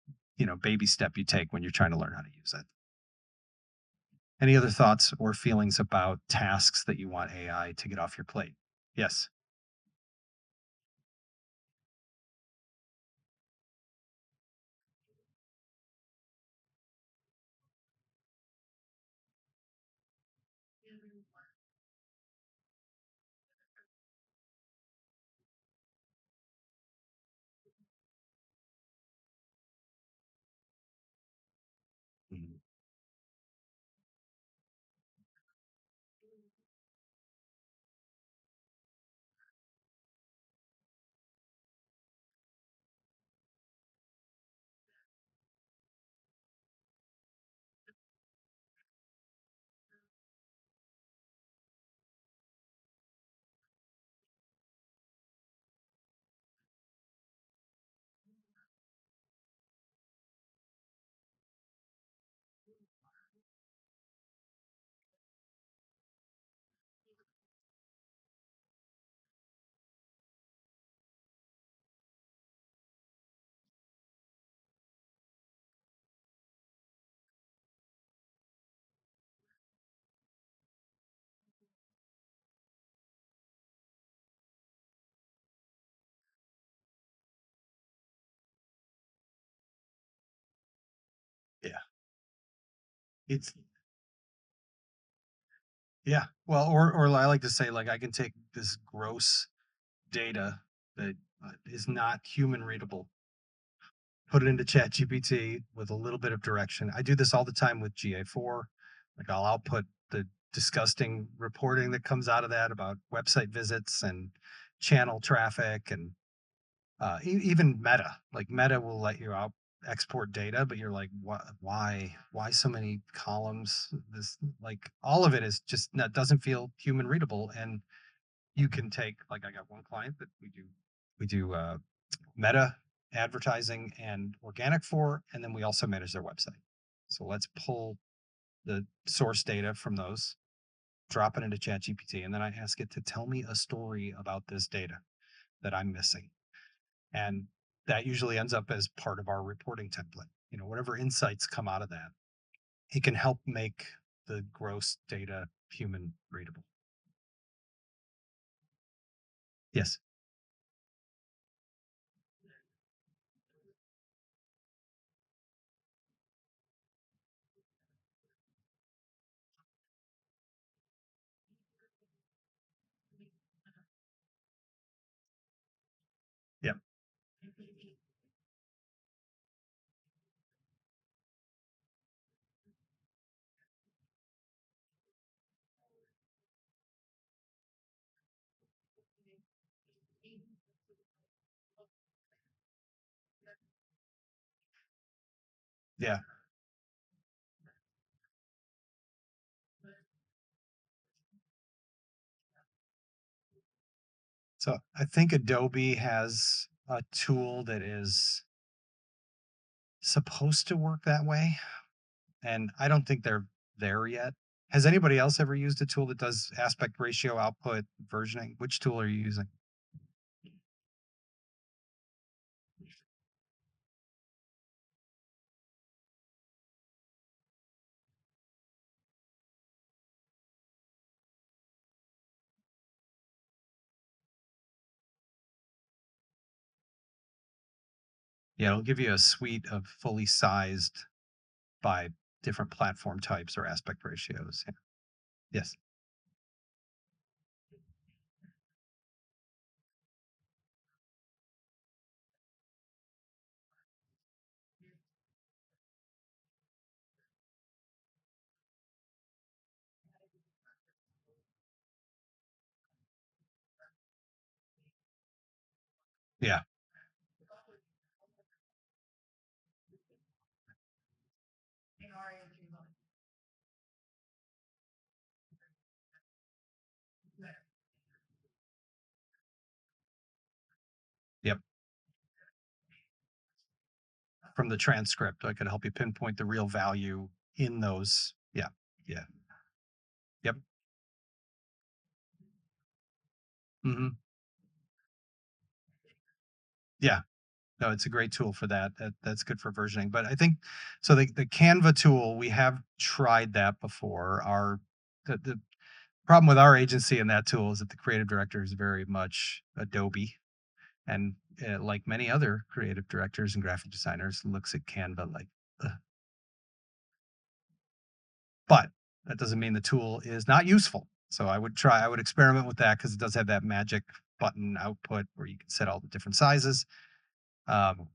baby step you take when you're trying to learn how to use it. Any other thoughts or feelings about tasks that you want AI to get off your plate? Yes. Mhm. Yeah. It's yeah. Well, or I like to say, like, I can take this gross data that is not human readable, put it into ChatGPT with a little bit of direction. I do this all the time with GA4. Like, I'll output the disgusting reporting that comes out of that about website visits and channel traffic and even Meta. Like, Meta will let you out export data, but you're like, what? Why so many columns? This, like, all of it is just that doesn't feel human readable. And you can take, like, I got one client that we do Meta advertising and organic for, and then we also manage their website. So let's pull the source data from those, drop it into ChatGPT, and then I ask it to tell me a story about this data that I'm missing. And that usually ends up as part of our reporting template. Whatever insights come out of that, it can help make the gross data human readable. Yes. Yeah. Yeah. So I think Adobe has a tool that is supposed to work that way, and I don't think they're there yet. Has anybody else ever used a tool that does aspect ratio output versioning? Which tool are you using? Yeah, it'll give you a suite of fully sized by different platform types or aspect ratios. Yeah. Yes. Yeah. Yep. From the transcript, I could help you pinpoint the real value in those. Yeah. Yeah. Yep. Hmm. Yeah. No, it's a great tool for that. That's good for versioning. But I think so. The Canva tool, we have tried that before. The problem with our agency and that tool is that the creative director is very much Adobe, and like many other creative directors and graphic designers, looks at Canva like. Ugh. But that doesn't mean the tool is not useful. So I would experiment with that because it does have that magic button output where you can set all the different sizes. Um,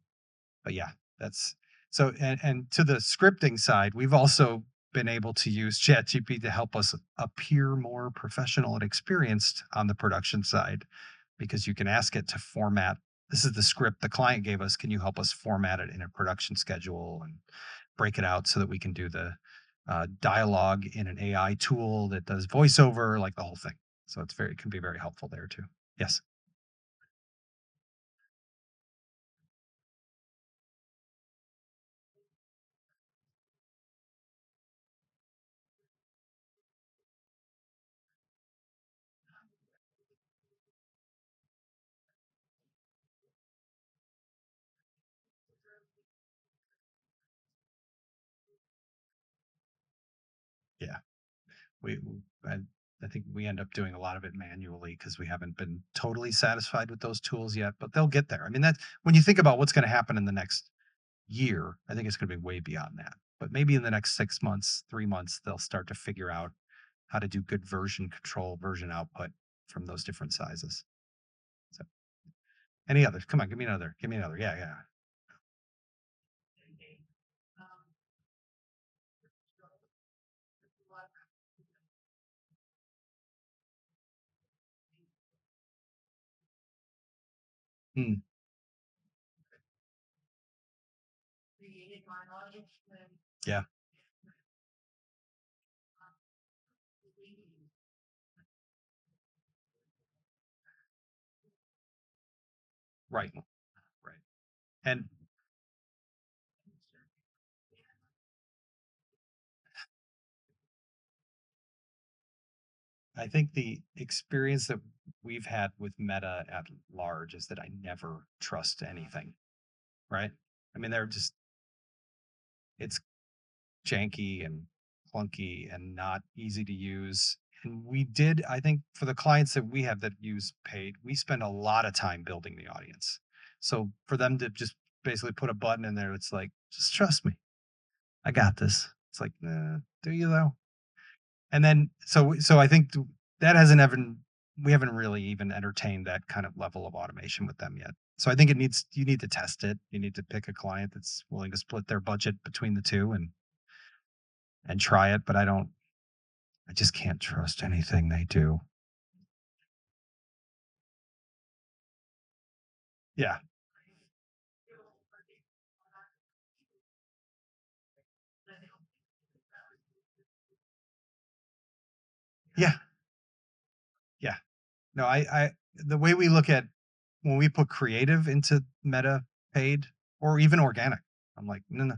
but yeah, that's so. And to the scripting side, we've also been able to use ChatGPT to help us appear more professional and experienced on the production side because you can ask it to format. This is the script the client gave us. Can you help us format it in a production schedule and break it out so that we can do the dialogue in an AI tool that does voiceover, like the whole thing. So it's very can be very helpful there too. Yes. Yeah. We I, I think we end up doing a lot of it manually because we haven't been totally satisfied with those tools yet, but they'll get there. I mean, that when you think about what's going to happen in the next year, I think it's going to be way beyond that. But maybe in the next 6 months, 3 months, they'll start to figure out how to do good version control, version output from those different sizes. So, any others? Come on, give me another. Give me another. Yeah, yeah. Mm, yeah, right, right. And I think the experience that we've had with Meta at large is that I never trust anything, right? I mean, it's janky and clunky and not easy to use. And I think for the clients that we have that use paid, we spend a lot of time building the audience. So for them to just basically put a button in there, it's like, just trust me, I got this. It's like, do you though? And then so I think that hasn't even we haven't really even entertained that kind of level of automation with them yet. So I think you need to test it. You need to pick a client that's willing to split their budget between the two and try it, but I just can't trust anything they do. Yeah. Yeah. Yeah. No, I the way we look at when we put creative into Meta paid or even organic, I'm like, no, no,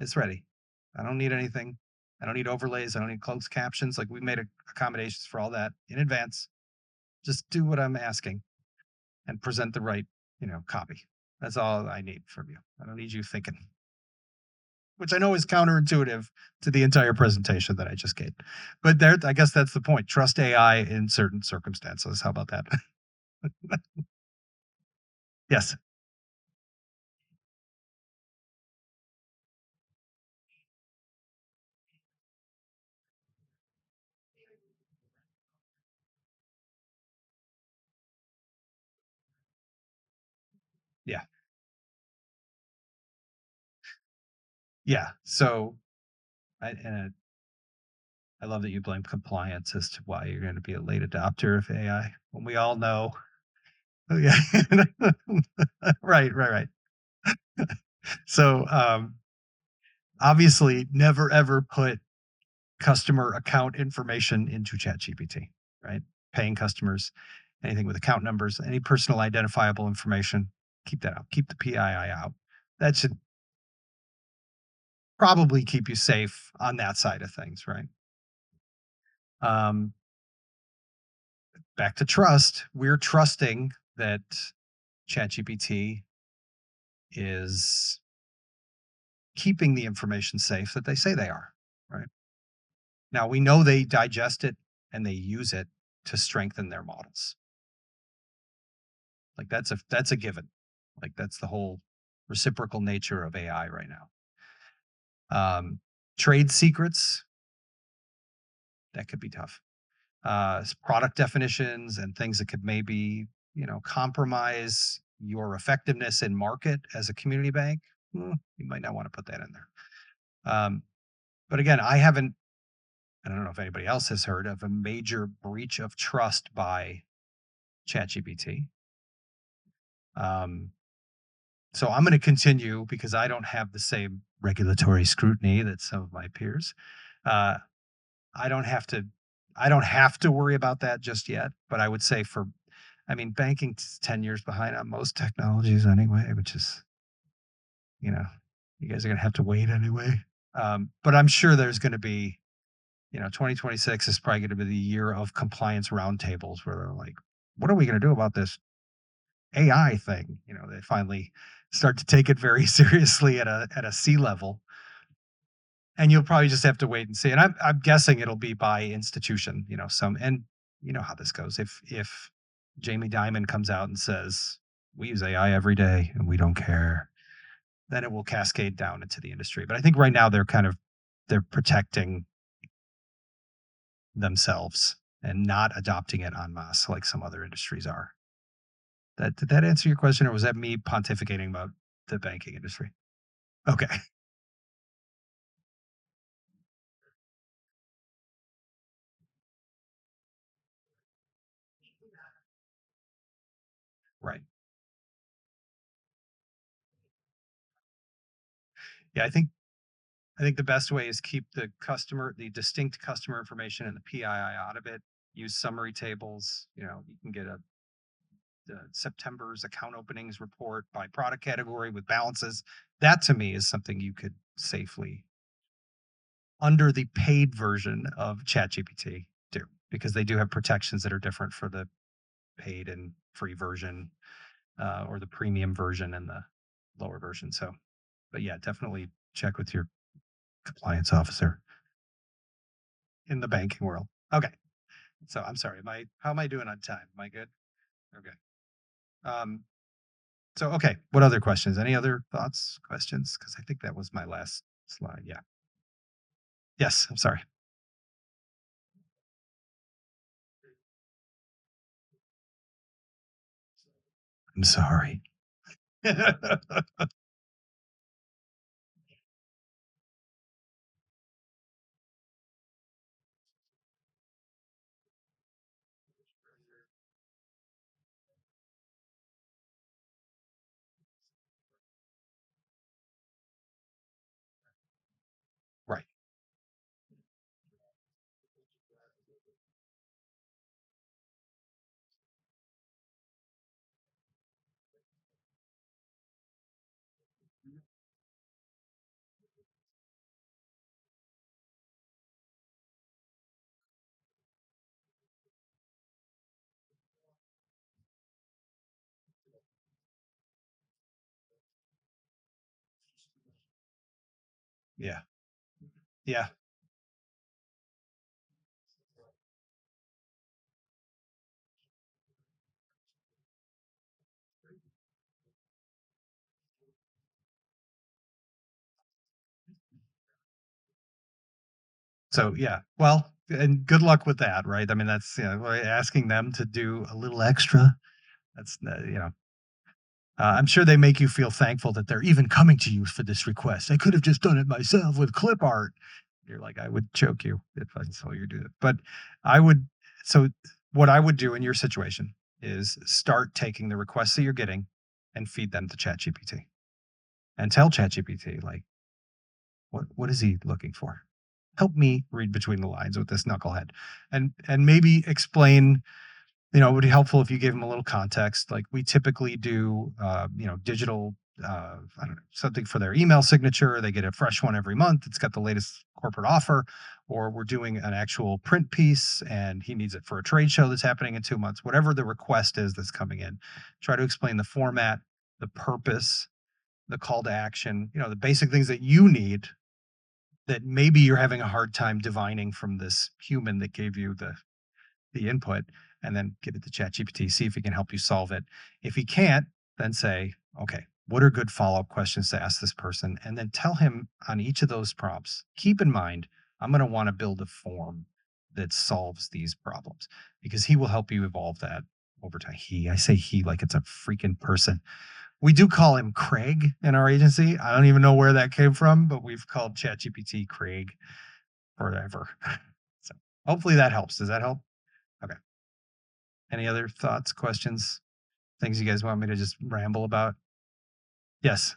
it's ready. I don't need anything. I don't need overlays. I don't need closed captions. Like we made accommodations for all that in advance. Just do what I'm asking and present the right, copy. That's all I need from you. I don't need you thinking, which I know is counterintuitive to the entire presentation that I just gave. But there, I guess that's the point. Trust AI in certain circumstances. How about that? Yes. Yeah. Yeah. So I love that you blame compliance as to why you're going to be a late adopter of AI when we all know. Oh, yeah. Right, right, right. So, obviously, never ever put customer account information into ChatGPT, right? Paying customers, anything with account numbers, any personal identifiable information, keep that out. Keep the PII out. That should probably keep you safe on that side of things, right? Um, Back to trust. We're trusting that ChatGPT is keeping the information safe that they say they are, right? Now we know they digest it and they use it to strengthen their models. Like that's a given. Like that's the whole reciprocal nature of AI right now. Trade secrets, that could be tough. Product definitions and things that could maybe, compromise your effectiveness in market as a community bank. You might not want to put that in there. But again, I don't know if anybody else has heard of a major breach of trust by ChatGPT. Um, so I'm going to continue because I don't have the same regulatory scrutiny that some of my peers. Uh, I don't have to. I don't have to worry about that just yet. But I would say I mean, banking's 10 years behind on most technologies anyway, which is, you know, you guys are going to have to wait anyway. But I'm sure there's going to be, 2026 is probably going to be the year of compliance roundtables where they're like, what are we going to do about this AI thing? They finally start to take it very seriously at a C level, and you'll probably just have to wait and see. And I'm guessing it'll be by institution. And you know how this goes. If Jamie Dimon comes out and says we use AI every day and we don't care, then it will cascade down into the industry. But I think right now they're protecting themselves and not adopting it en masse like some other industries are. Did that answer your question, or was that me pontificating about the banking industry? Okay. Right. Yeah, I think the best way is keep the distinct customer information and the PII out of it. Use summary tables. You can get the September's account openings report by product category with balances. That to me is something you could safely, under the paid version of ChatGPT, do, because they do have protections that are different for the paid and free version, or the premium version and the lower version. So, but yeah, definitely check with your compliance officer in the banking world. Okay. So I'm sorry. How am I doing on time? Am I good? Okay. Um, so okay. What other questions? Any other thoughts, questions? Because I think that was my last slide. Yeah. Yes. I'm sorry. I'm sorry. Right. Yeah. Yeah. So yeah. Well, and good luck with that, right? I mean, that's asking them to do a little extra. That's I'm sure they make you feel thankful that they're even coming to you for this request. I could have just done it myself with clip art. You're like, I would choke you if I saw you do it. But I would, so what I would do in your situation is start taking the requests that you're getting and feed them to ChatGPT and tell ChatGPT, like, what is he looking for? Help me read between the lines with this knucklehead, and maybe explain. It would be helpful if you gave them a little context. Like we typically do, digital, I don't know, something for their email signature. They get a fresh one every month. It's got the latest corporate offer, or we're doing an actual print piece and he needs it for a trade show that's happening in 2 months. Whatever the request is that's coming in, try to explain the format, the purpose, the call to action, the basic things that you need that maybe you're having a hard time divining from this human that gave you the input, and then give it to ChatGPT, see if he can help you solve it. If he can't, then say, okay, what are good follow-up questions to ask this person? And then tell him on each of those prompts, keep in mind, I'm going to want to build a form that solves these problems because he will help you evolve that over time. I say he like it's a freaking person. We do call him Craig in our agency. I don't even know where that came from, but we've called ChatGPT Craig forever. So hopefully that helps. Does that help? Okay. Any other thoughts, questions, things you guys want me to just ramble about? Yes.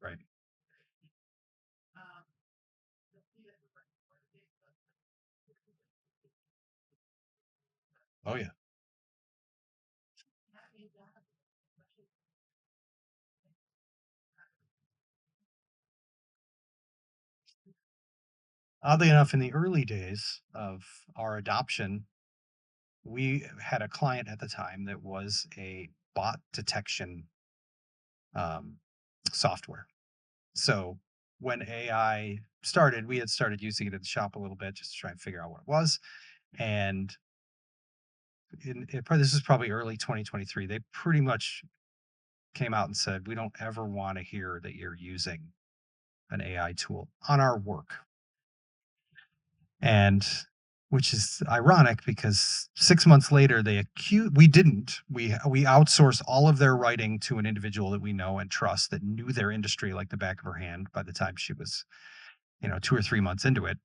Right. Oh, yeah. Oddly enough, in the early days of our adoption, we had a client at the time that was a bot detection um, software. So when AI started, we had started using it in the shop a little bit just to try and figure out what it was. And this is probably early 2023. They pretty much came out and said, we don't ever want to hear that you're using an AI tool on our work. And which is ironic because 6 months later we didn't. We outsourced all of their writing to an individual that we know and trust that knew their industry like the back of her hand by the time she was, 2 or 3 months into it.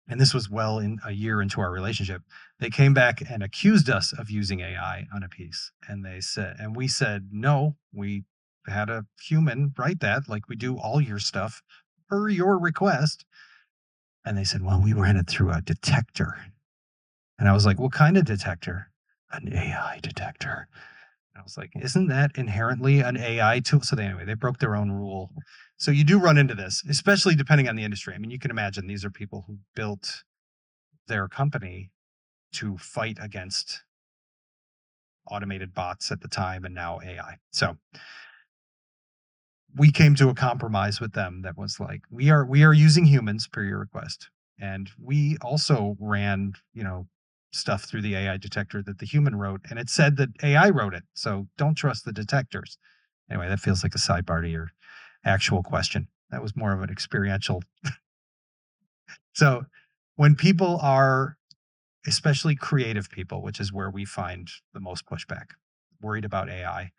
And this was well in a year into our relationship. They came back and accused us of using AI on a piece. And we said, no, we had a human write that like we do all your stuff per your request. And they said, well, we ran it through a detector. And I was like, what kind of detector? An AI detector. And I was like, isn't that inherently an AI tool? So anyway, they broke their own rule. So you do run into this, especially depending on the industry. I mean, you can imagine these are people who built their company to fight against automated bots at the time and now AI. So we came to a compromise with them that was like, we are using humans per your request. And we also ran, stuff through the AI detector that the human wrote, and it said that AI wrote it. So don't trust the detectors. Anyway, that feels like a sidebar to your actual question. That was more of an experiential. So when people are, especially creative people, which is where we find the most pushback, worried about AI.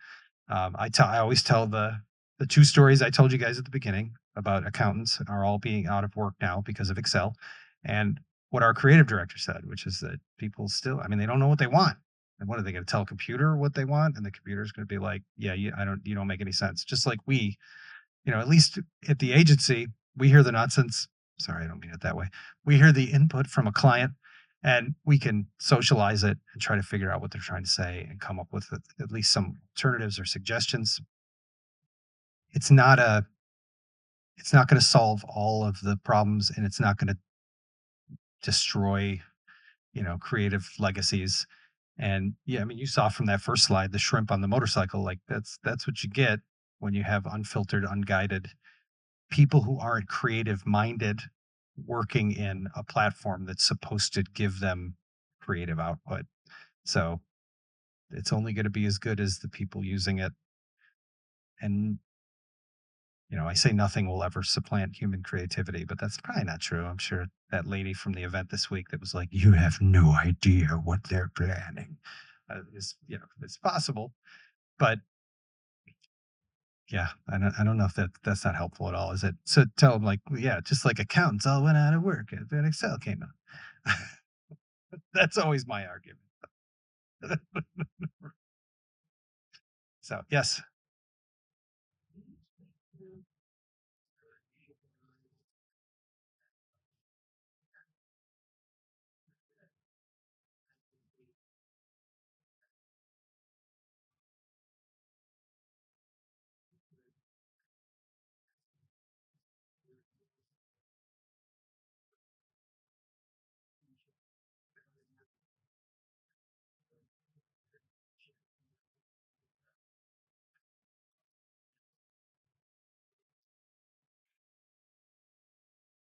I always tell the two stories I told you guys at the beginning about accountants are all being out of work now because of Excel, and what our creative director said, which is that people still, I mean, they don't know what they want. And what are they going to tell a computer what they want? And the computer is going to be like, yeah, you don't make any sense. Just like at least at the agency, we hear the nonsense. Sorry, I don't mean it that way. We hear the input from a client and we can socialize it and try to figure out what they're trying to say and come up with at least some alternatives or suggestions. It's not a it's not going to solve all of the problems, and it's not going to destroy, creative legacies. And yeah, I mean, you saw from that first slide the shrimp on the motorcycle. Like that's what you get when you have unfiltered, unguided people who aren't creative minded working in a platform that's supposed to give them creative output. So it's only going to be as good as the people using it. And, I say nothing will ever supplant human creativity, but that's probably not true. I'm sure that lady from the event this week that was like, you have no idea what they're planning it's possible. But yeah, I don't know if that's not helpful at all, is it? So tell them like, yeah, just like accountants all went out of work and Excel came out. That's always my argument. So yes.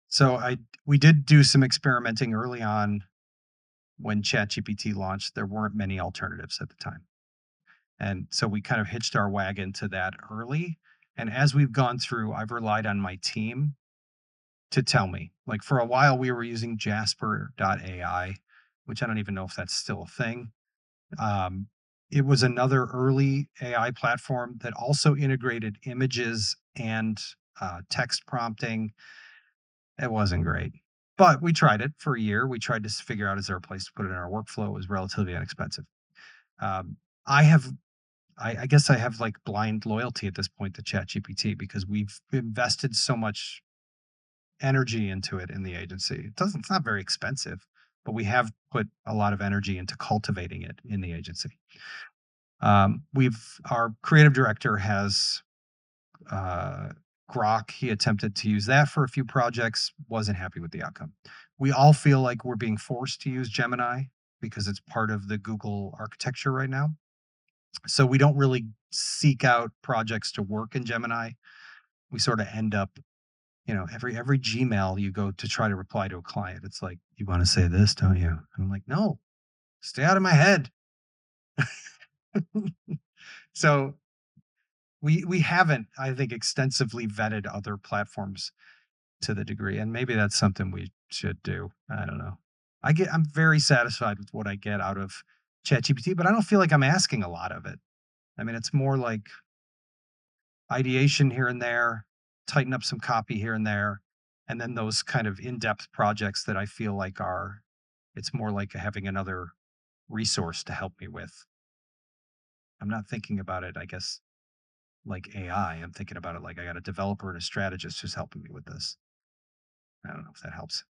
So we did do some experimenting early on when ChatGPT launched. There weren't many alternatives at the time. And so we kind of hitched our wagon to that early. And as we've gone through, I've relied on my team to tell me. Like for a while, we were using Jasper.ai, which I don't even know if that's still a thing. Um, it was another early AI platform that also integrated images and text prompting. It wasn't great, but we tried it for a year. We tried to figure out, is there a place to put it in our workflow? It was relatively inexpensive. Um, I have I guess I have like blind loyalty at this point to ChatGPT because we've invested so much energy into it in the agency. It's not very expensive, but we have put a lot of energy into cultivating it in the agency. Our creative director has uh, Grok. He attempted to use that for a few projects, wasn't happy with the outcome. We all feel like we're being forced to use Gemini because it's part of the Google architecture right now. So we don't really seek out projects to work in Gemini. We sort of end up, every Gmail you go to try to reply to a client, it's like, you want to say this, don't you? And I'm like, no, stay out of my head. So we haven't, I think, extensively vetted other platforms to the degree, and maybe that's something we should do. I don't know. I'm very satisfied with what I get out of ChatGPT, but I don't feel like I'm asking a lot of it. I mean, it's more like ideation here and there, tighten up some copy here and there, and then those kind of in-depth projects that I feel like it's more like having another resource to help me with. I'm not thinking about it, I guess, like AI. I'm thinking about it like I got a developer and a strategist who's helping me with this. I don't know if that helps.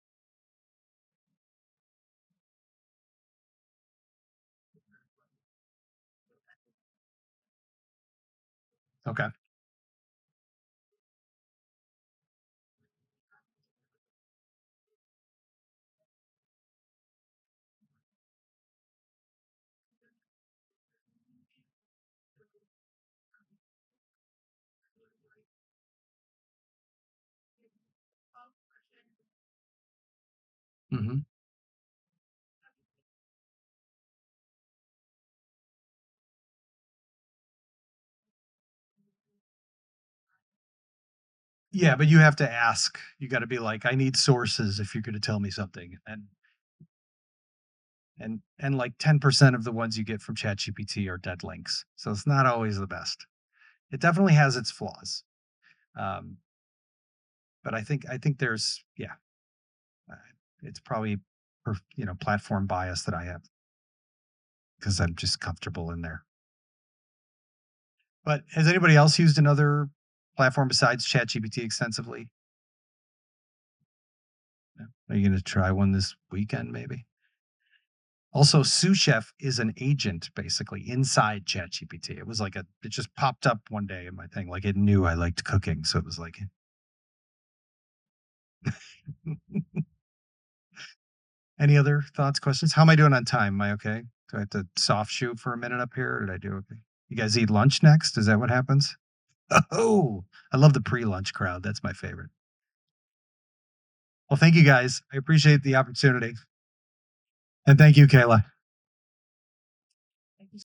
Okay. Mhm. Yeah, but you have to ask. You gotta be like, "I need sources if you're gonna tell me something." And like 10% of the ones you get from ChatGPT are dead links. So it's not always the best. It definitely has its flaws. Um, but I think there's yeah, uh, it's probably platform bias that I have because I'm just comfortable in there. But has anybody else used another platform besides ChatGPT extensively? No? Are you gonna try one this weekend maybe? Also, sous chef is an agent basically inside ChatGPT. It just popped up one day in my thing, like it knew I liked cooking, so it was like, any other thoughts, questions? How am I doing on time? Am I okay? Do I have to soft shoot for a minute up here? Or did I do okay? You guys eat lunch next? Is that what happens? Oh, I love the pre-lunch crowd. That's my favorite. Well, thank you guys. I appreciate the opportunity. And thank you, Kayla.